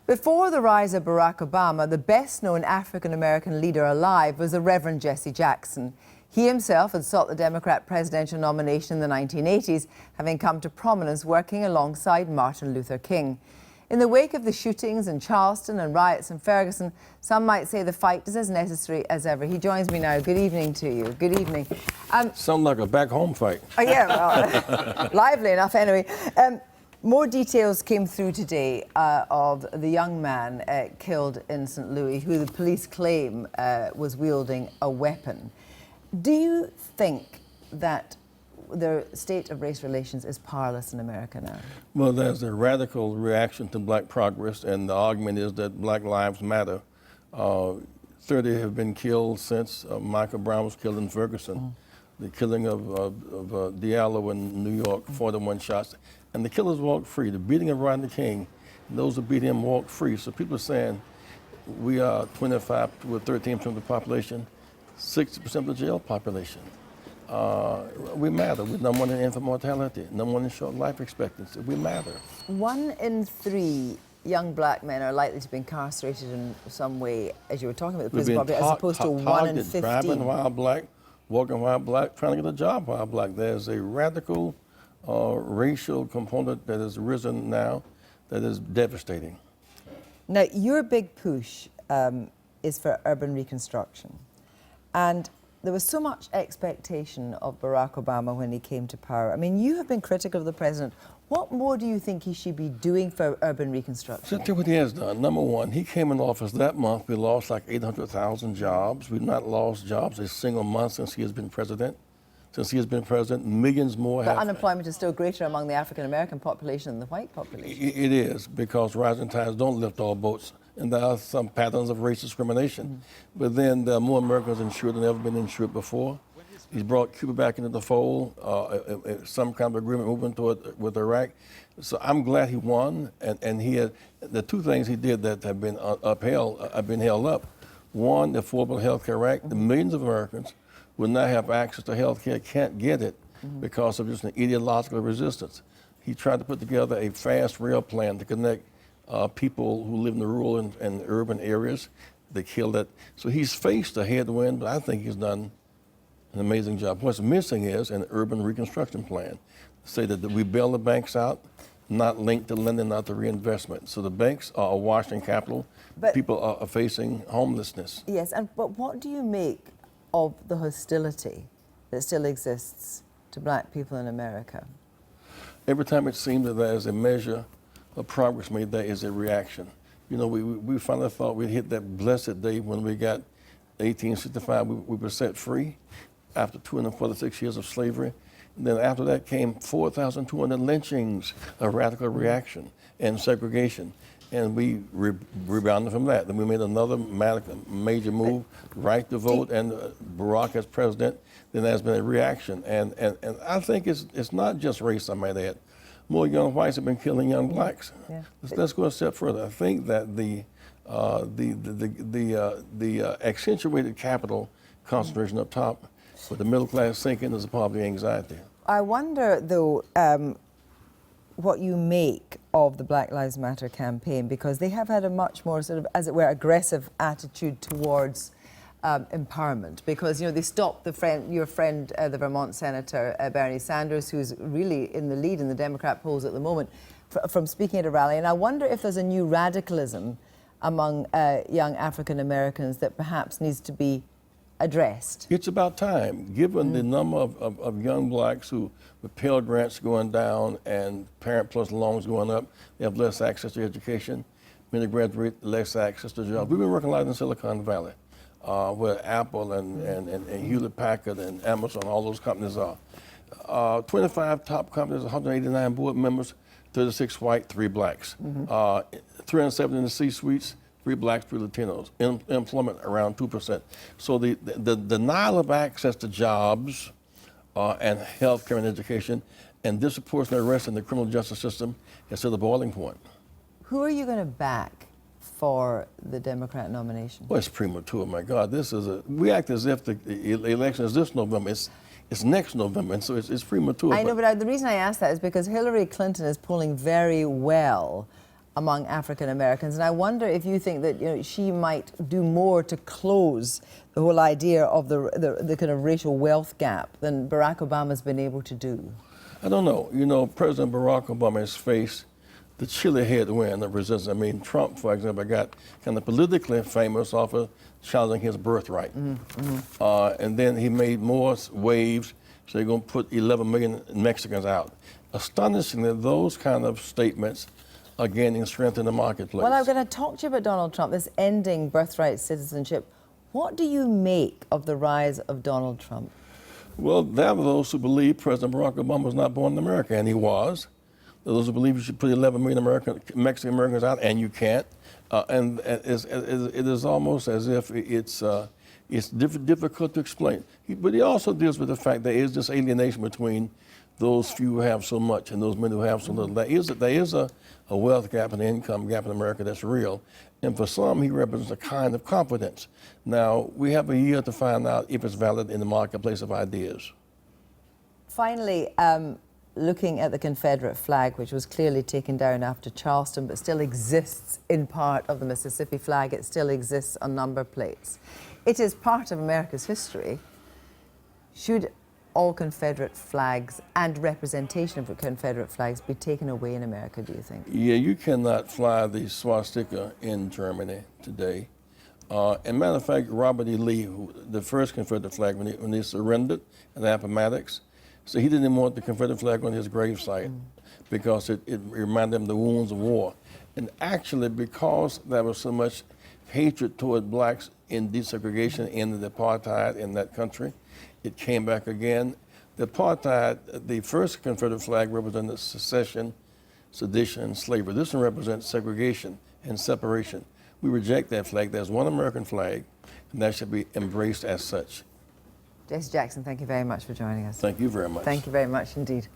Before the rise of Barack Obama, the best-known African-American leader alive was the Reverend Jesse Jackson. He himself had sought the Democrat presidential nomination in the 1980s, having come to prominence working alongside Martin Luther King. In the wake of the shootings in Charleston and riots in Ferguson, some might say the fight is as necessary as ever. He joins me now. Good evening to you. Good evening. Sounds like a back-home fight. Oh, yeah, well, lively enough anyway. More details came through today of the young man killed in St. Louis, who the police claim was wielding a weapon. Do you think that the state of race relations is powerless in America now? Well, there's a radical reaction to black progress, and the argument is that black lives matter. 30 have been killed since Michael Brown was killed in Ferguson. The killing of Diallo in New York, 41 shots. And the killers walked free. The beating of Rodney King, those who beat him walked free. So people are saying we are 25 with 13% of the population, 60% of the jail population. We matter. We're number one in infant mortality, number one in short life expectancy. We matter. 1 in 3 young black men are likely to be incarcerated in some way, as you were talking about the prison property, as opposed to 1 in 15. Driving while black, walking while black, trying to get a job while black. There's a radical racial component that has risen now that is devastating. Now, your big push is for urban reconstruction. And there was so much expectation of Barack Obama when he came to power. I mean, you have been critical of the president. What more do you think he should be doing for urban reconstruction? I'll tell you what he has done. Number one, he came in office that month. We lost like 800,000 jobs. We've not lost jobs a single month since he has been president. Since he has been president, millions more have. But unemployment is still greater among the African-American population than the white population. It is, because rising tides don't lift all boats, and there are some patterns of race discrimination. But then there are more Americans insured than ever been insured before. He's brought Cuba back into the fold, some kind of agreement moving toward with Iraq. So I'm glad he won, and he had the two things he did that have been held up. One, the Affordable Health Care Act. The millions of Americans will not have access to health care, can't get it because of just an ideological resistance. He tried to put together a fast rail plan to connect people who live in the rural and urban areas. They killed it. So he's faced a headwind, but I think he's done an amazing job. What's missing is an urban reconstruction plan. Say that we bail the banks out, not linked to lending, not to reinvestment. So the banks are awash in capital. But people are facing homelessness. Yes, but what do you make of the hostility that still exists to black people in America? Every time it seems that there's a measure of progress made, there is a reaction. You know, we finally thought we'd hit that blessed day when we got 1865, we were set free after 246 years of slavery. And then after that came 4,200 lynchings, a radical reaction, and segregation. And we rebounded from that. Then we made another major move, right to vote, and Barack as president. Then there's been a reaction. And I think it's not just race, I might add. More young whites have been killing young blacks. Yeah. Let's go a step further. I think that the accentuated capital concentration up top with the middle class sinking is a part of the anxiety. I wonder, though, what you make of the Black Lives Matter campaign, because they have had a much more sort of, as it were, aggressive attitude towards empowerment, because, you know, they stopped your friend, the Vermont Senator Bernie Sanders, who's really in the lead in the Democrat polls at the moment, from speaking at a rally. And I wonder if there's a new radicalism among young African Americans that perhaps needs to be addressed. It's about time, given the number of young blacks who, with Pell Grants going down and Parent Plus loans going up, they have less access to education. Many graduate, less access to jobs. We've been working a lot in Silicon Valley, where Apple and Hewlett Packard and Amazon, all those companies are. 25 top companies, 189 board members, 36 white, 3 blacks. 370 in the C-suites, 3 blacks, 3 Latinos. Employment around 2%. So the denial of access to jobs and health care and education and disproportionate arrest in the criminal justice system has hit the boiling point. Who are you going to back for the Democrat nomination? Well, it's premature, my God. We act as if the election is this November. It's next November, and so it's premature. I know, but the reason I ask that is because Hillary Clinton is polling very well among African Americans. And I wonder if you think that she might do more to close the whole idea of the kind of racial wealth gap than Barack Obama's been able to do. I don't know. You know, President Barack Obama has faced the chilly headwind of resistance. I mean, Trump, for example, got kind of politically famous off of challenging his birthright. And then he made more waves, so they're going to put 11 million Mexicans out. Astonishingly, those kind of statements are gaining strength in the marketplace. Well, I'm going to talk to you about Donald Trump, this ending birthright citizenship. What do you make of the rise of Donald Trump? Well, there are those who believe President Barack Obama was not born in America, and he was. Those who believe you should put 11 million Mexican Americans out, and you can't. And it is almost as if it's difficult to explain. But he also deals with the fact there is this alienation between those few who have so much and those many who have so little. There is a wealth gap and an income gap in America that's real. And for some, he represents a kind of confidence. Now, we have a year to find out if it's valid in the marketplace of ideas. Finally, looking at the Confederate flag, which was clearly taken down after Charleston, but still exists in part of the Mississippi flag. It still exists on number plates. It is part of America's history. Should all Confederate flags and representation of Confederate flags be taken away in America, do you think? Yeah, you cannot fly the swastika in Germany today. And matter of fact, Robert E. Lee, the first Confederate flag, when he surrendered at the Appomattox, so he didn't want the Confederate flag on his gravesite because it reminded him of the wounds of war. And actually, because there was so much hatred toward blacks in desegregation in the apartheid in that country, it came back again. The apartheid, the first Confederate flag represented secession, sedition, and slavery. This one represents segregation and separation. We reject that flag. There's one American flag, and that should be embraced as such. Jesse Jackson, thank you very much for joining us. Thank you very much. Thank you very much indeed.